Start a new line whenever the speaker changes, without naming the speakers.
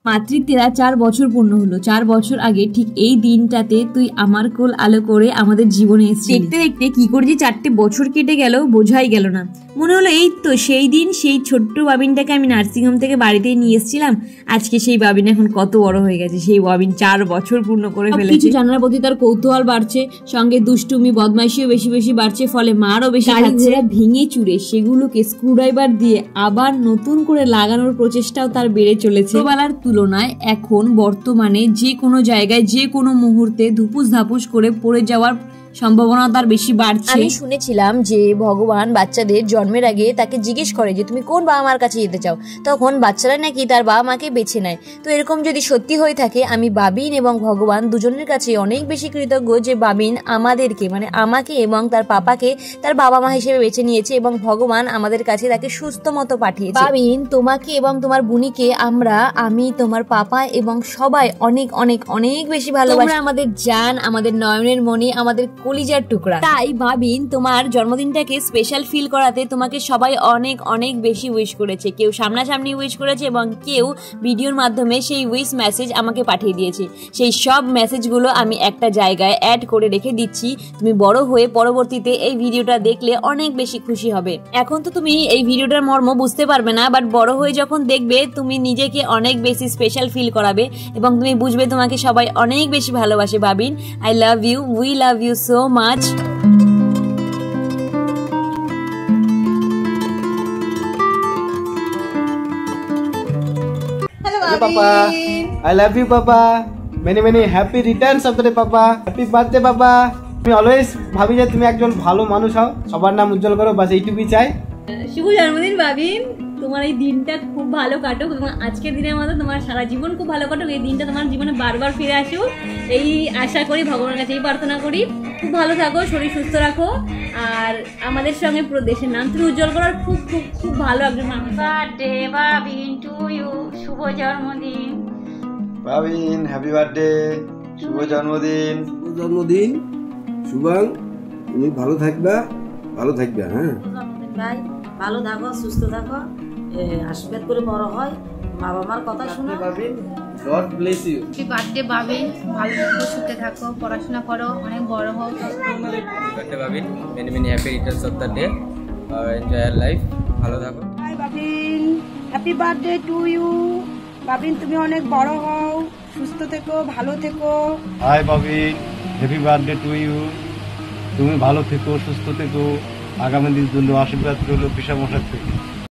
মাতৃত্বেরা 4 বছর পূর্ণ হলো। 4 বছর আগে ঠিক এই দিনটাতে তুই আমার কোল আলো করে আমাদের জীবনে এসেছিস। দেখতে দেখতে কি করে যে 4টে বছর কেটে গেল বোঝাই গেল না। মনে হলো এই তো সেই দিন, সেই ছোট্ট বাবিনটাকে আমি নার্সিংহোম থেকে বাড়িতে নিয়ে এসেছিলাম। আজকে সেই বাবিন এখন কত বড় হয়ে গেছে। সেই বাবিন 4 বছর পূর্ণ করে ফেলেছে। কিছু জানার প্রতি তার কৌতূহল বাড়ছে, সঙ্গে দুষ্টুমি বদমাইশিও বেশি বেশি বাড়ছে, ফলে মারও বেশি খাচ্ছে। ভেঙে চুরে সেগুলোকে স্ক্রুড্রাইভার দিয়ে আবার নতুন করে লাগানোর প্রচেষ্টাও তার বেড়ে চলেছে। ছোটবেলার তুলনায় এখন বর্তমানে যে কোনো জায়গায় যে কোনো মুহূর্তে ধুপুস ধাপুস করে পড়ে যাওয়ার সম্ভাবনা তার বেশি বাড়ছে। আমি শুনেছিলাম যে ভগবান বাচ্চাদের জন্মের আগে তাকে জিজ্ঞেস করে যে তুমি কোন বাবা মার কাছে যেতে চাও, তখন বাচ্চারা নাকি তার বাবা মাকে বেছে নেয়। তো এরকম যদি সত্যি হয়ে থাকে, আমি বাবিন এবং ভগবান দুজনের কাছে অনেক বেশি কৃতজ্ঞ যে বাবিন আমাদেরকে মানে আমাকে এবং তার পাপাকে তার বাবা মা হিসেবে বেছে নিয়েছে এবং ভগবান আমাদের কাছে তাকে সুস্থ মতো পাঠিয়েছে। বাবিন, তোমাকে এবং তোমার বুনিকে আমি তোমার পাপা এবং সবাই অনেক অনেক অনেক বেশি ভালোবাসি। তোমরা আমাদের জান, আমাদের নয়নের মণি, আমাদের কলিজার টুকরা। তাই ভাবিন, তোমার জন্মদিনটাকে স্পেশাল ফিল করাতে তোমাকে সবাই অনেক অনেক বেশি উইশ করেছে। কেউ সামনাসামনি উইশ করেছে এবং কেউ ভিডিওর মাধ্যমে সেই উইশ মেসেজ আমাকে পাঠিয়ে দিয়েছে। সেই সব মেসেজগুলো আমি একটা জায়গায় অ্যাড করে রেখে দিচ্ছি। তুমি বড় হয়ে পরবর্তীতে এই ভিডিওটা দেখলে অনেক বেশি খুশি হবে। এখন তো তুমি এই ভিডিওটার মর্ম বুঝতে পারবে না, বাট বড় হয়ে যখন দেখবে তুমি নিজেকে অনেক বেশি স্পেশাল ফিল করাবে এবং তুমি বুঝবে তোমাকে সবাই অনেক বেশি ভালোবাসে। ভাবিন, I love you, we love you so much.
Hello Papa. I love you Papa. Many happy returns of the day Papa. Happy birthday Papa. আমি অলওয়েজ ভাবি যে তুমি একজন ভালো মানুষ হও, সবার নাম উজ্জ্বল করো, বাস এইটুকুই চাই।
শুভ জন্মদিন বাবিন, তোমার এই দিনটা খুব ভালো কাটুক এবং আজকের দিনের মতো তোমার সারা জীবন খুব ভালো কাটুক। এই দিনটা তোমার জীবনে বারবার ফিরে আসুক এই আশা করি, ভগবানের কাছে এই প্রার্থনা করি। খুব ভালো থাকো, শরীর সুস্থ রাখো, আর আমাদের সঙ্গে পুরো দেশের নাম তুমি উজ্জ্বল করার খুব খুব খুব ভালো একজন মানুষ।
বার্থডে বাবিন টু ইউ, শুভ জন্মদিন
বাবিন, হ্যাপি বার্থডে, শুভ জন্মদিন।
শুভ জন্মদিন শুভাং, তুমি ভালো থাকবে হ্যাঁ।
ভাই ভালো থাকো, সুস্থ থাকো, আশীর্বাদ করে বড় হয়, মা বাবার কথা শোনো।
God bless you.
Happy birthday Babin, ভালো থাকো, সুখে থাকো, পড়াশোনা করো, অনেক বড় হও।
Birthday Babin, many happy returns of the day, enjoy your life, ভালো থাকো।
Hi Babin, happy birthday to you. Babin, তুমি অনেক বড় হও, সুস্থ থেকো, ভালো থেকো।
Hi Babin, happy birthday to you. তুমি ভালো থেকো, সুস্থ থেকো, আগামী দিনের জন্য আশীর্বাদ রইল পিসা মশার থেকে।